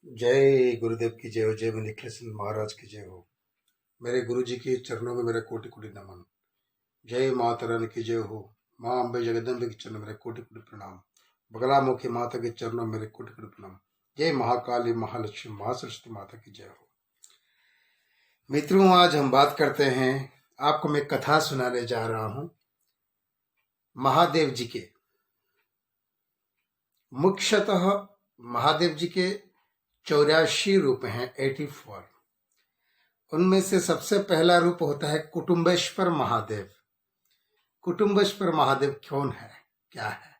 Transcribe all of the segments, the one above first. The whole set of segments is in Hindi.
जय गुरुदेव की जय हो। जय निखिलेश महाराज की जय हो। मेरे गुरु जी के चरणों में मेरा कोटि कोटि नमन। जय माता रानी की जय हो। माँ अम्बे जगदम्बे के चरणों में मेरे कोटि कोटि प्रणाम। बगला मुखी माता के चरणों में मेरे कोटि कोटि प्रणाम। जय महाकाली महालक्ष्मी महासरस्वती माता की जय हो। मित्रों, आज हम बात करते हैं, आपको मैं कथा सुनाने जा रहा हूं महादेव जी के। मुख्यतः महादेव जी के 84 रूप हैं, 84। उनमें से सबसे पहला रूप होता है कुटुंबेश्वर महादेव। कुटुंबेश्वर महादेव कौन है, क्या है?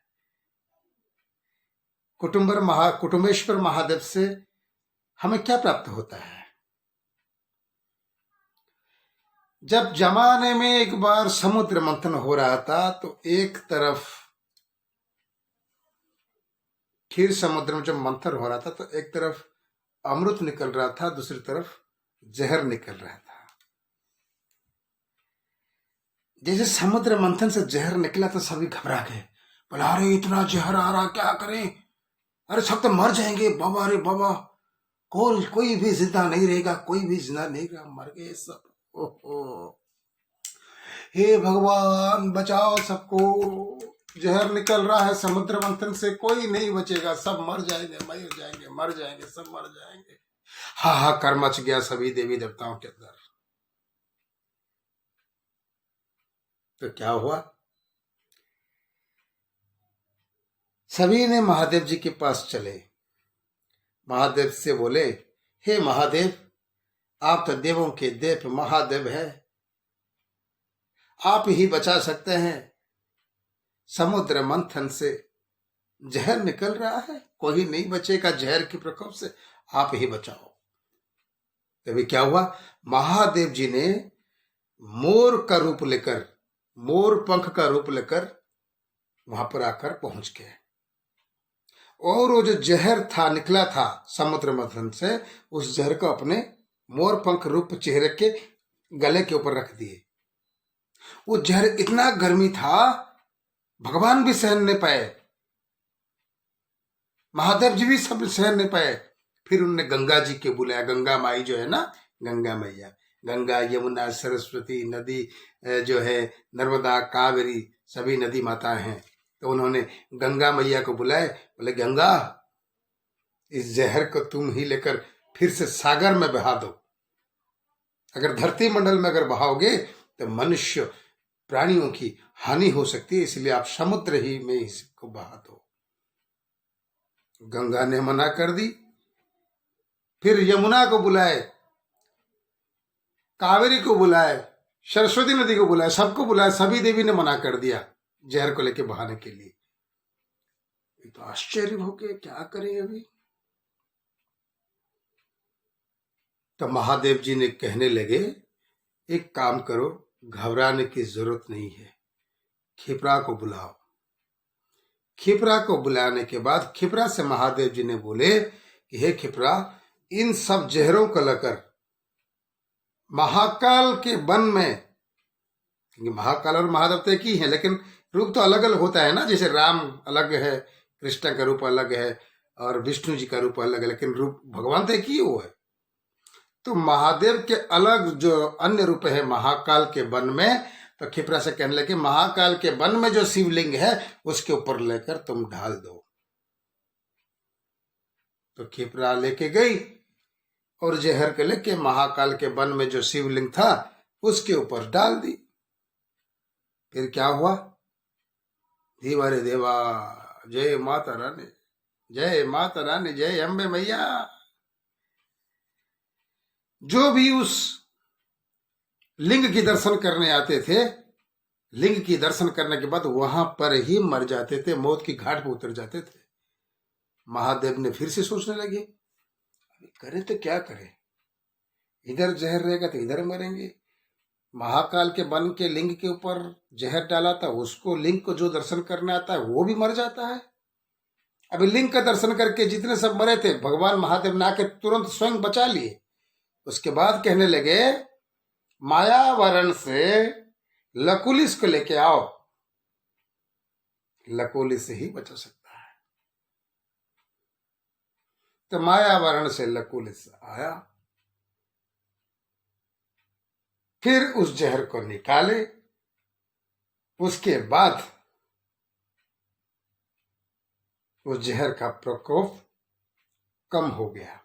कुटुंबेश्वर महादेव से हमें क्या प्राप्त होता है? जब जमाने में एक बार समुद्र मंथन हो रहा था तो एक तरफ क्षीर समुद्र में जब मंथन हो रहा था तो एक तरफ अमृत निकल रहा था, दूसरी तरफ जहर निकल रहा था। जैसे समुद्र मंथन से जहर निकला तो सभी घबरा गए, बोला अरे इतना जहर आ रहा, क्या करें? अरे सब तो मर जाएंगे बाबा, अरे बाबा कोई भी जिंदा नहीं रहेगा, कोई भी जिंदा नहीं रहेगा, मर गए सब। ओहो, हे भगवान बचाओ सबको, जहर निकल रहा है समुद्र मंथन से, कोई नहीं बचेगा, सब मर जाएंगे, मर जाएंगे, सब मर जाएंगे। हाहाकार मच गया सभी देवी देवताओं के अंदर। तो क्या हुआ? सभी ने महादेव जी के पास चले, महादेव से बोले, हे महादेव, आप तो देवों के देव महादेव है, आप ही बचा सकते हैं। समुद्र मंथन से जहर निकल रहा है, कोई नहीं बचेगा जहर के प्रकोप से, आप ही बचाओ। तभी क्या हुआ? महादेव जी ने मोर का रूप लेकर, मोर पंख का रूप लेकर वहां पर आकर पहुंच गए, और वो जो जहर था निकला था समुद्र मंथन से, उस जहर को अपने मोर पंख रूप चेहरे के गले के ऊपर रख दिए। वो जहर इतना गर्मी था, भगवान भी सहन नहीं पाए, महादेव जी भी सब सहन नहीं पाए। फिर उन्होंने गंगा जी के बुलाया, गंगा माई जो है ना, गंगा मैया, गंगा यमुना सरस्वती नदी जो है, नर्मदा कावेरी, सभी नदी माता हैं। तो उन्होंने गंगा मैया को बुलाए, बोले गंगा, इस जहर को तुम ही लेकर फिर से सागर में बहा दो। अगर धरती मंडल में अगर बहाओगे तो मनुष्य प्राणियों की हानि हो सकती है, इसलिए आप समुद्र ही में इसको बहा दो। गंगा ने मना कर दी। फिर यमुना को बुलाए, कावेरी को बुलाए, सरस्वती नदी को बुलाए, सबको बुलाए, सभी देवी ने मना कर दिया जहर को लेके बहाने के लिए। ये तो आश्चर्य हो गया, क्या करें अभी? तो महादेव जी ने कहने लगे, एक काम करो, घबराने की जरूरत नहीं है, खिपरा को बुलाओ। खिपरा को बुलाने के बाद खिपरा से महादेव जी ने बोले कि हे खिपरा, इन सब जहरों को लेकर महाकाल के वन में, क्योंकि महाकाल और महादेव तो एक ही है, लेकिन रूप तो अलग अलग होता है ना, जैसे राम अलग है, कृष्ण का रूप अलग है, और विष्णु जी का रूप अलग है, लेकिन रूप भगवान तो एक ही वो है। तो महादेव के अलग जो अन्य रूप है महाकाल के वन में, तो खिपरा से कहने लगे, महाकाल के वन में जो शिवलिंग है उसके ऊपर लेकर तुम ढाल दो। तो खिपरा लेके गई और जहर के लेके महाकाल के वन में जो शिवलिंग था उसके ऊपर डाल दी। फिर क्या हुआ? देवा रे देवा, जय माता रानी, जय माता रानी, जय अम्बे मैया। जो भी उस लिंग की दर्शन करने आते थे, लिंग की दर्शन करने के बाद वहां पर ही मर जाते थे, मौत की घाट पर उतर जाते थे। महादेव ने फिर से सोचने लगे, करें तो क्या करें, इधर जहर रहेगा तो इधर मरेंगे। महाकाल के वन के लिंग के ऊपर जहर डाला था, उसको लिंग को जो दर्शन करने आता है वो भी मर जाता है। अभी लिंग का दर्शन करके जितने सब मरे थे, भगवान महादेव ने आके तुरंत स्वयं बचा लिए। उसके बाद कहने लगे, मायावरण से लकुलिस को लेके आओ, लकुलिस से ही बचा सकता है। तो मायावरण से लकुल आया, फिर उस जहर को निकाले। उसके बाद उस जहर का प्रकोप कम हो गया।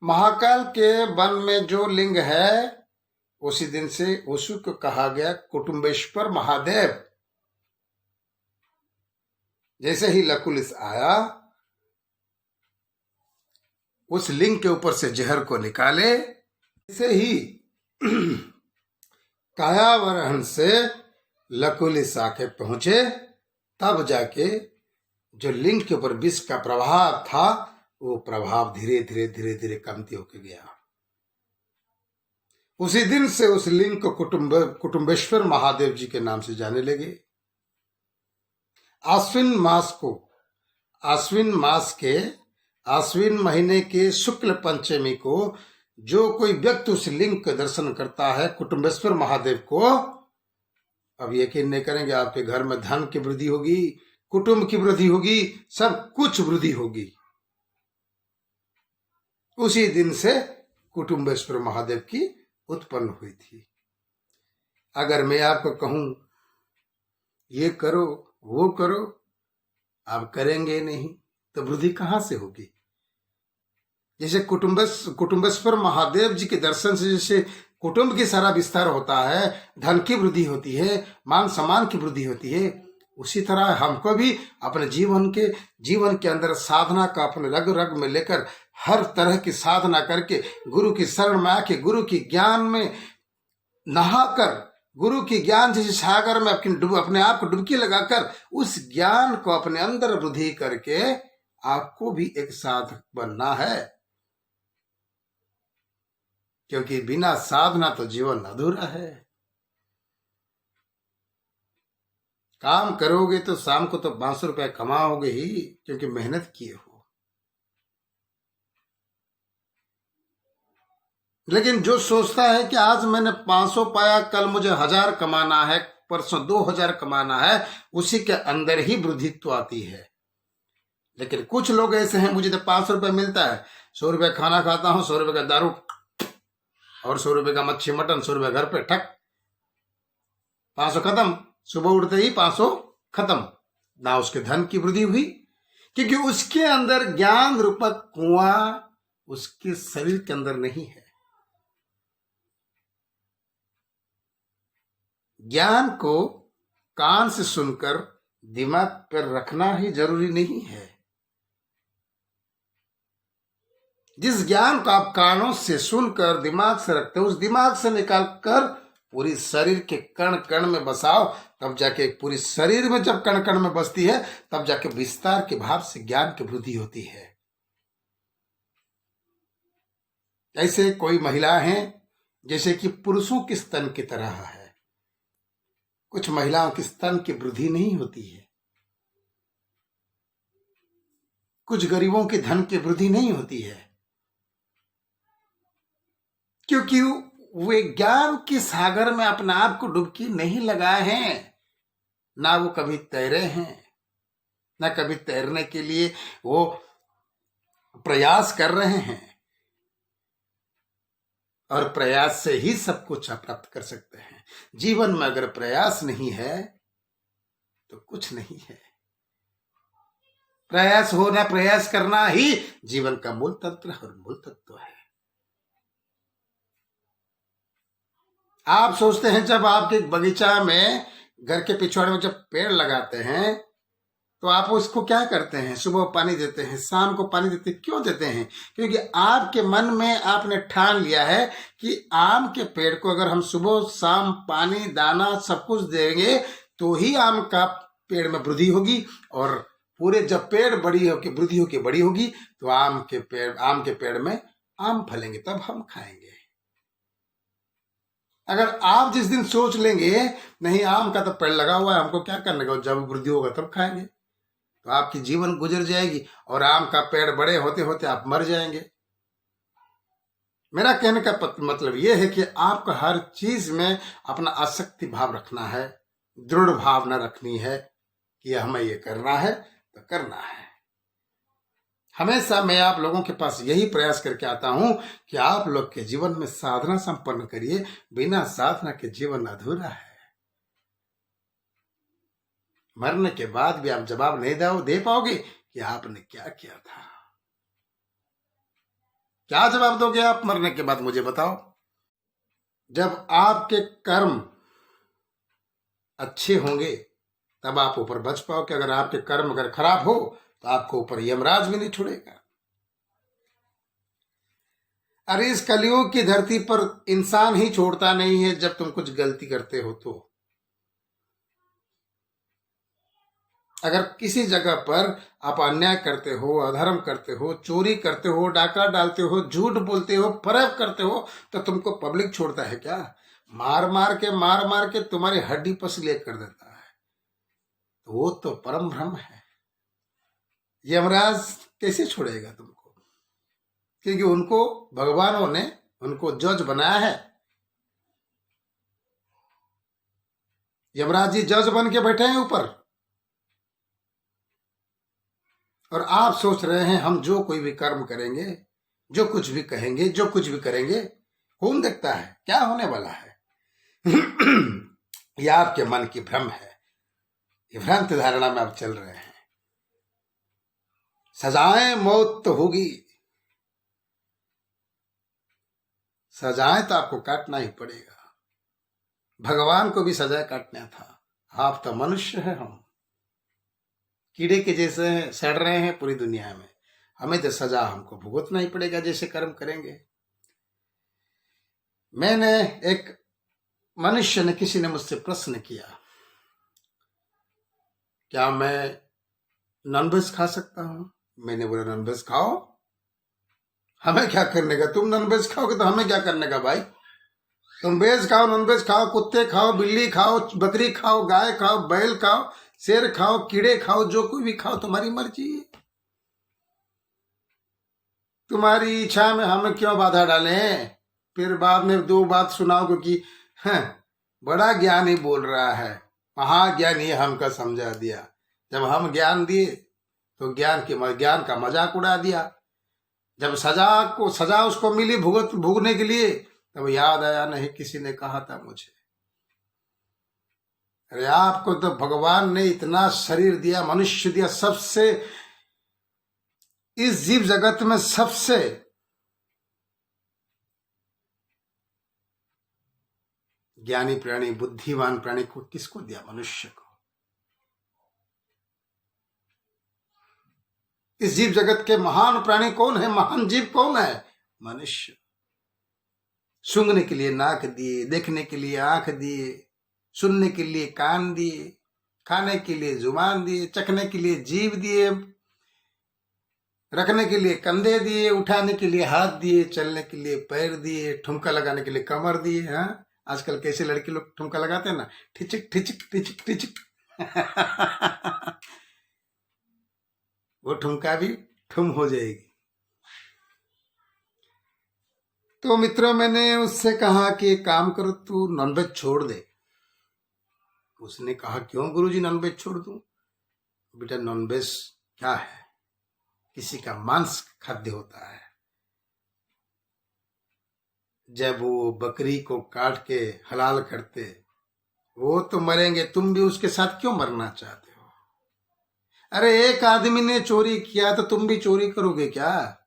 महाकाल के वन में जो लिंग है, उसी दिन से उसी को कहा गया कुटुंबेश्वर महादेव। जैसे ही लकुलिस आया, उस लिंग के ऊपर से जहर को निकाले, जैसे ही कायावरण से लकुलिस आके पहुंचे, तब जाके जो लिंग के ऊपर विष का प्रभाव था, वो प्रभाव धीरे धीरे धीरे धीरे कमती होके गया। उसी दिन से उस लिंग को कुटुंबेश्वर महादेव जी के नाम से जाने लगे। आश्विन महीने के शुक्ल पंचमी को जो कोई व्यक्ति उस लिंग के दर्शन करता है, कुटुंबेश्वर महादेव को, अब यकीन नहीं करेंगे, आपके घर में धन की वृद्धि होगी, कुटुंब की वृद्धि होगी, सब कुछ वृद्धि होगी। उसी दिन से कुटुंबेश्वर महादेव की उत्पन्न हुई थी। अगर मैं आपको कहूं ये करो वो करो, आप करेंगे नहीं, तो वृद्धि कहां से होगी? जैसे कुटुंबेश्वर महादेव जी के दर्शन से जैसे कुटुंब की सारा विस्तार होता है, धन की वृद्धि होती है, मान सम्मान की वृद्धि होती है, उसी तरह हमको भी अपने जीवन के अंदर साधना का अपने रग रग में लेकर हर तरह की साधना करके गुरु की शरण में आके, गुरु की ज्ञान में नहाकर, गुरु की ज्ञान जैसे सागर में अपने आप को डुबकी लगाकर उस ज्ञान को अपने अंदर वृद्धि करके आपको भी एक साधक बनना है। क्योंकि बिना साधना तो जीवन अधूरा है। काम करोगे तो शाम को तो 500 रुपया कमाओगे ही, क्योंकि मेहनत किए हो। लेकिन जो सोचता है कि आज मैंने 500 पाया, कल मुझे 1000 कमाना है, परसों 2000 कमाना है, उसी के अंदर ही वृद्धित्व आती है। लेकिन कुछ लोग ऐसे हैं, मुझे तो 500 रुपया मिलता है, 100 रुपया खाना खाता हूं, 100 रुपये का दारू और 100 रुपये का मच्छी मटन, 100 रुपये घर पे ठक, 500 खत्म। सुबह उठते ही 500 खत्म। ना उसके धन की वृद्धि हुई, क्योंकि उसके अंदर ज्ञान रूपक कुआं उसके शरीर के अंदर नहीं है। ज्ञान को कान से सुनकर दिमाग पर रखना ही जरूरी नहीं है। जिस ज्ञान को आप कानों से सुनकर दिमाग से रखते हो, उस दिमाग से निकालकर पूरी शरीर के कण कण में बसाओ, तब जाके पूरी शरीर में जब कण कण में बसती है, तब जाके विस्तार के भाव से ज्ञान की वृद्धि होती है। ऐसे कोई महिला हैं जैसे कि पुरुषों के स्तन की तरह है, कुछ महिलाओं के स्तन की वृद्धि नहीं होती है, कुछ गरीबों के धन की वृद्धि नहीं होती है, क्योंकि वे ज्ञान के सागर में अपने आप को डुबकी नहीं लगाए हैं, ना वो कभी तैरे हैं, ना कभी तैरने के लिए वो प्रयास कर रहे हैं। और प्रयास से ही सब कुछ प्राप्त कर सकते हैं। जीवन में अगर प्रयास नहीं है तो कुछ नहीं है। प्रयास करना ही जीवन का मूल तंत्र और मूल तत्व है। आप सोचते हैं जब आपके बगीचा में, घर के पिछवाड़े में जब पेड़ लगाते हैं तो आप उसको क्या करते हैं? सुबह पानी देते हैं, शाम को पानी देते हैं। क्यों देते हैं? क्योंकि आपके मन में आपने ठान लिया है कि आम के पेड़ को अगर हम सुबह शाम पानी दाना सब कुछ देंगे तो ही आम का पेड़ में वृद्धि होगी, और पूरे जब पेड़ बड़ी होकर वृद्धि होकर बड़ी होगी तो आम के पेड़ में आम फलेंगे, तब हम खाएंगे। अगर आप जिस दिन सोच लेंगे नहीं आम का तो पेड़ लगा हुआ है, हमको क्या करने का, जब वृद्धि होगा तब खाएंगे, तो आपकी जीवन गुजर जाएगी और आम का पेड़ बड़े होते होते आप मर जाएंगे। मेरा कहने का मतलब यह है कि आपको हर चीज में अपना आसक्ति भाव रखना है, दृढ़ भावना रखनी है कि हमें ये करना है, तो करना है। हमेशा मैं आप लोगों के पास यही प्रयास करके आता हूं कि आप लोग के जीवन में साधना संपन्न करिए। बिना साधना के जीवन अधूरा है। मरने के बाद भी आप जवाब नहीं दे पाओगे कि आपने क्या किया था। क्या जवाब दोगे आप मरने के बाद, मुझे बताओ। जब आपके कर्म अच्छे होंगे तब आप ऊपर बच पाओगे। अगर आपके कर्म अगर खराब हो तो आपको ऊपर यमराज भी नहीं छोड़ेगा। अरे इस कलयुग की धरती पर इंसान ही छोड़ता नहीं है जब तुम कुछ गलती करते हो तो। अगर किसी जगह पर आप अन्याय करते हो, अधर्म करते हो, चोरी करते हो, डाका डालते हो, झूठ बोलते हो, फरेब करते हो, तो तुमको पब्लिक छोड़ता है क्या? मार मार के तुम्हारी हड्डी पसली एक कर देता है। तो वो तो परम भ्रम है। यमराज कैसे छोड़ेगा तुमको? क्योंकि उनको भगवानों ने उनको जज बनाया है। यमराज जी जज बन के बैठे हैं ऊपर, और आप सोच रहे हैं हम जो कोई भी कर्म करेंगे, जो कुछ भी कहेंगे, जो कुछ भी करेंगे, कौन देखता है? क्या होने वाला है? यह आपके मन की भ्रम है। ये भ्रांत धारणा में आप चल रहे हैं। सजाएं मौत तो होगी, सजाएं तो आपको काटना ही पड़ेगा। भगवान को भी सजा काटना था। आप तो मनुष्य है, हम कीड़े के जैसे सड़ रहे हैं पूरी दुनिया में। हमें तो सजा हमको भुगतना ही पड़ेगा जैसे कर्म करेंगे। मैंने एक मनुष्य ने, किसी ने मुझसे प्रश्न किया, क्या मैं नॉनवेज खा सकता हूं? मैंने बोला नॉनवेज खाओ, हमें क्या करने का? तुम नॉनवेज खाओगे तो हमें क्या करने का भाई? तुम वेज खाओ, नॉनवेज खाओ, कुत्ते खाओ, बिल्ली खाओ, बकरी खाओ, गाय खाओ, बैल खाओ, शेर खाओ, कीड़े खाओ, जो कोई भी खाओ, तुम्हारी मर्जी है। तुम्हारी इच्छा में हम क्यों बाधा डालें? फिर बाद में दो बात सुनाओ क्योंकि बड़ा ज्ञानी बोल रहा है, महाज्ञानी हमका समझा दिया। जब हम ज्ञान दिए तो ज्ञान का मजाक उड़ा दिया। जब सजा उसको मिली भुगतने के लिए, तब याद आया नहीं किसी ने कहा था मुझे। अरे आपको तो भगवान ने इतना शरीर दिया, मनुष्य दिया, सबसे इस जीव जगत में सबसे ज्ञानी प्राणी, बुद्धिमान प्राणी को किसको दिया? मनुष्य को। इस जीव जगत के महान प्राणी कौन है? महान जीव कौन है? मनुष्य। सूंघने के लिए नाक दिए, देखने के लिए आंख दिए, सुनने के लिए कान दिए, खाने के लिए जुबान दिए, चखने के लिए जीभ दिए, रखने के लिए कंधे दिए, उठाने के लिए हाथ दिए, चलने के लिए पैर दिए, ठुमका लगाने के लिए कमर दिए। हाँ, आजकल कैसे लड़के लोग ठुमका लगाते हैं ना, ठिचिक ठिचिक ठिचिक ठिचिक। वो ठुमका भी ठुम हो जाएगी। तो मित्रों, मैंने उससे कहा कि एक काम करो, तू नॉनवेज छोड़ दे। उसने कहा क्यों गुरुजी नॉनवेज छोड़ दूं? बेटा नॉनवेज क्या है? किसी का मांस खाद्य होता है। जब वो बकरी को काट के हलाल करते, वो तो मरेंगे, तुम भी उसके साथ क्यों मरना चाहते हो? अरे एक आदमी ने चोरी किया तो तुम भी चोरी करोगे क्या?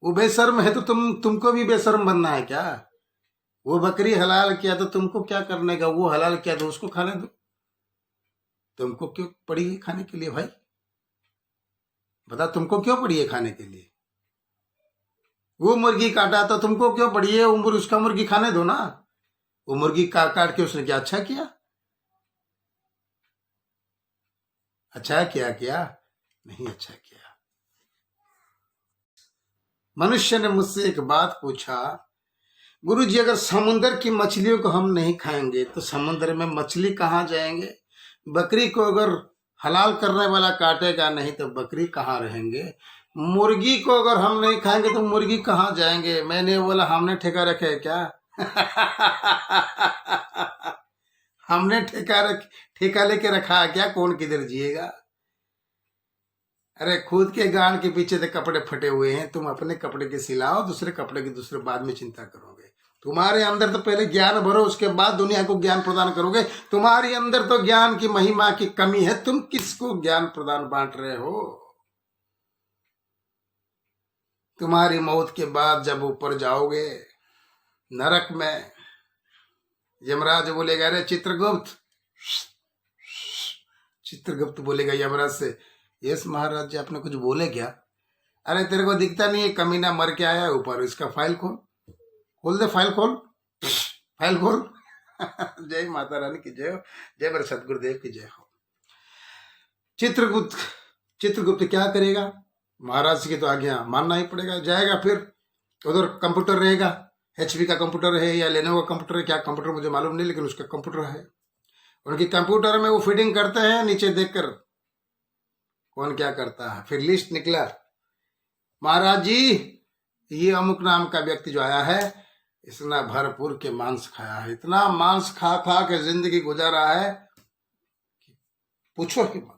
वो बेशर्म है तो तुमको भी बेशर्म बनना है क्या? वो बकरी हलाल किया तो तुमको क्या करने का? वो हलाल किया तो उसको खाने दो। तुमको क्यों पड़ी है खाने के लिए भाई? बता, तुमको क्यों पड़ी है खाने के लिए? वो मुर्गी काटा तो तुमको क्यों पड़ी है? उसका मुर्गी खाने दो ना। वो मुर्गी काट के उसने क्या अच्छा किया? अच्छा किया? नहीं अच्छा किया। मनुष्य ने मुझसे एक बात पूछा, गुरुजी अगर समुद्र की मछलियों को हम नहीं खाएंगे तो समुद्र में मछली कहाँ जाएंगे? बकरी को अगर हलाल करने वाला काटेगा नहीं तो बकरी कहाँ रहेंगे? मुर्गी को अगर हम नहीं खाएंगे तो मुर्गी कहाँ जाएंगे? मैंने बोला हमने ठेका रखे है क्या? हमने ठेका लेके रखा है क्या? कौन किधर जिएगा? अरे खुद के गांड के पीछे तो कपड़े फटे हुए हैं, तुम अपने कपड़े के सिलाओ, दूसरे कपड़े की दूसरे बाद में चिंता करोगे। तुम्हारे अंदर तो पहले ज्ञान भरो, उसके बाद दुनिया को ज्ञान प्रदान करोगे। तुम्हारे अंदर तो ज्ञान की महिमा की कमी है, तुम किसको ज्ञान प्रदान बांट रहे हो? तुम्हारी मौत के बाद जब ऊपर जाओगे नरक में, यमराज बोलेगा, अरे चित्रगुप्त, चित्रगुप्त बोलेगा यमराज से, यस महाराज जी, आपने कुछ बोले क्या? अरे तेरे को दिखता नहीं है, कमीना मर के आया ऊपर, इसका फाइल खोल, खोल दे फाइल, खोल फाइल खोल। जय माता रानी की जय हो, जय मेरे सतगुरुदेव की जय हो। चित्रगुप्त, चित्रगुप्त क्या करेगा? महाराज की तो आज्ञा मानना ही पड़ेगा। जाएगा, फिर उधर कंप्यूटर रहेगा, HP का कंप्यूटर है या लेनोवो का कंप्यूटर है, क्या कंप्यूटर मुझे मालूम नहीं, लेकिन उसका कंप्यूटर है। उनकी कंप्यूटर में वो फीडिंग करते हैं, नीचे देखकर कौन क्या करता है। फिर लिस्ट निकला, महाराज जी ये अमुक नाम का व्यक्ति जो आया है, इसने भरपूर के मांस खाया है, इतना मांस खा खा के जिंदगी गुजारा है, पूछो ही मत।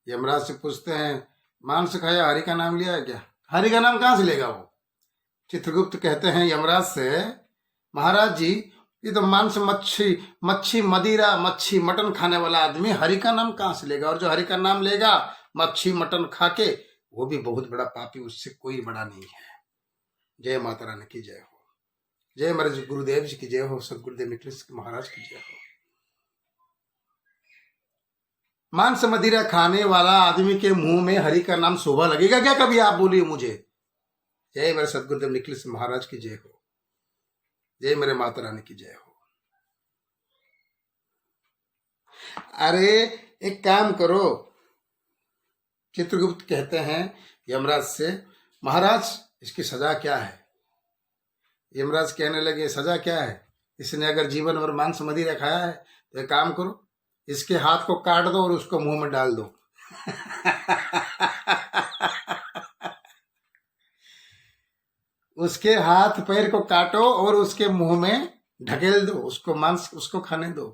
यमराज से पूछते हैं, मांस खाया, हरि का नाम लिया है क्या? हरि का नाम कहां से लेगा वो? चित्रगुप्त कहते हैं यमराज से, महाराज जी ये तो मांस, मच्छी मदिरा, मच्छी मटन खाने वाला आदमी हरि का नाम कहां से लेगा? और जो हरि का नाम लेगा मच्छी मटन खा के, वो भी बहुत बड़ा पापी, उससे कोई बड़ा नहीं है। जय माता रानी की जय हो, जय मेरे गुरुदेव जी की जय हो, सदगुरुदेव निखिलेश महाराज की जय हो। मांस मदिरा खाने वाला आदमी के मुंह में हरि का नाम शोभा लगेगा क्या? कभी आप बोलिए मुझे। जय मेरे सदगुरुदेव निखिलेश महाराज की जय हो, जय मेरे माता रानी की जय हो। अरे एक काम करो, चित्रगुप्त कहते हैं यमराज से, महाराज इसकी सजा क्या है? यमराज कहने लगे, सजा क्या है? इसने अगर जीवन भर मांस मदिरा खाया है तो एक काम करो, इसके हाथ को काट दो और उसको मुंह में डाल दो। उसके हाथ पैर को काटो और उसके मुंह में ढकेल दो, उसको मांस उसको खाने दो।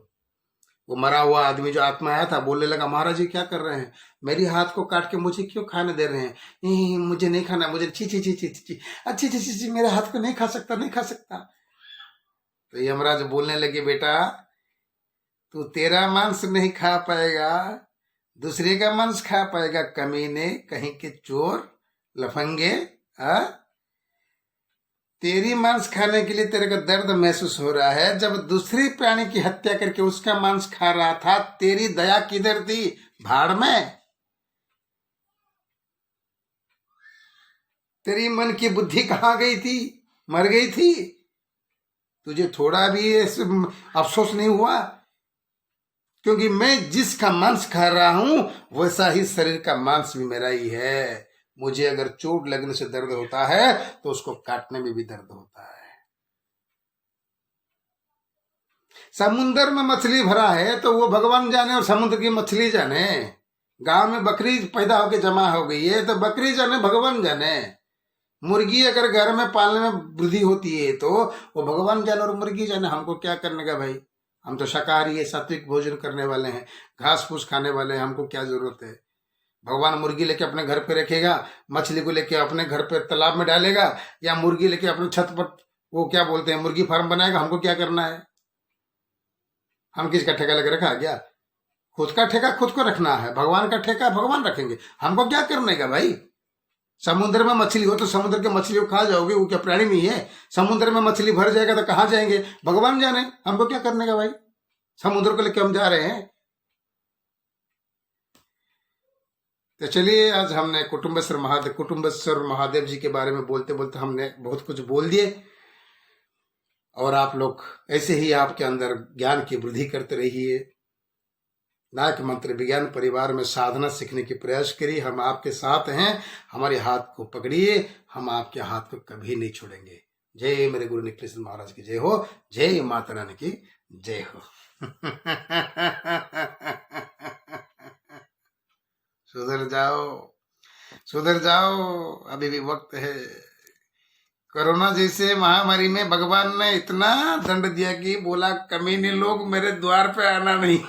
वो मरा हुआ आदमी जो आत्मा आया था बोलने लगा, महाराज जी क्या कर रहे हैं? मेरी हाथ को काट के मुझे क्यों खाने दे रहे हैं? मुझे नहीं खाना, मुझे ची ची ची ची ची, अच्छी ची ची ची, मेरे हाथ को नहीं खा सकता, नहीं खा सकता। तो यमराज बोलने लगे, बेटा तू तेरा मांस नहीं खा पाएगा, दूसरे का मांस खा पाएगा, कमीने, कहीं के चोर लफंगे। तेरी मांस खाने के लिए तेरे को दर्द महसूस हो रहा है, जब दूसरी प्राणी की हत्या करके उसका मांस खा रहा था, तेरी दया किधर थी? भाड़ में। तेरी मन की बुद्धि कहां गई थी? मर गई थी। तुझे थोड़ा भी अफसोस नहीं हुआ? क्योंकि मैं जिसका मांस खा रहा हूं वैसा ही शरीर का मांस भी मेरा ही है। मुझे अगर चोट लगने से दर्द होता है तो उसको काटने में भी दर्द होता है। समुद्र में मछली भरा है तो वो भगवान जाने और समुद्र की मछली जाने। गांव में बकरी पैदा होकर जमा हो गई है तो बकरी जाने, भगवान जाने। मुर्गी अगर घर में पालने में वृद्धि होती है तो वो भगवान जाने और मुर्गी जाने, हमको क्या करने का भाई? हम तो शाकाहारी है, सात्विक भोजन करने वाले हैं, घास फूस खाने वाले हैं, हमको क्या जरूरत है? भगवान मुर्गी लेके अपने घर पे रखेगा, मछली को लेके अपने घर पे तालाब में डालेगा, या मुर्गी लेके अपने छत पर वो क्या बोलते हैं मुर्गी फार्म बनाएगा। हमको क्या करना है? हम किसका ठेका लेकर रखा क्या? खुद का ठेका खुद को रखना है, भगवान का ठेका भगवान रखेंगे। हमको क्या करने का भाई? समुद्र में मछली हो तो समुद्र के मछली को खा जाओगे, वो क्या प्राणी नहीं है? समुद्र में मछली भर जाएगा तो कहाँ जाएंगे? भगवान जाने, हमको क्या करने का भाई? समुद्र को लेके हम जा रहे हैं। तो चलिए, आज हमने कुटुम्बेश्वर महादेव जी के बारे में बोलते बोलते हमने बहुत कुछ बोल दिए। और आप लोग ऐसे ही आपके अंदर ज्ञान की वृद्धि करते रहिए। नायक मंत्र विज्ञान परिवार में साधना सीखने की प्रयास करिए। हम आपके साथ हैं, हमारे हाथ को पकड़िए, हम आपके हाथ को कभी नहीं छोड़ेंगे। जय मेरे गुरु निखिलेश महाराज की जय हो, जय माता रानी की जय हो। सुधर जाओ, सुधर जाओ, अभी भी वक्त है। कोरोना जैसे महामारी में भगवान ने इतना दंड दिया कि बोला कमीने लोग मेरे द्वार पे आना नहीं।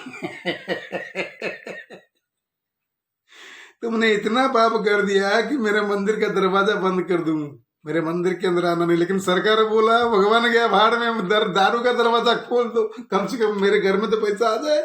तुमने इतना पाप कर दिया कि मेरे मंदिर का दरवाजा बंद कर दूं, मेरे मंदिर के अंदर आना नहीं। लेकिन सरकार बोला भगवान गया भाड़ में, दारू का दरवाजा खोल दो, कम से कम मेरे घर में तो पैसा आ जाए।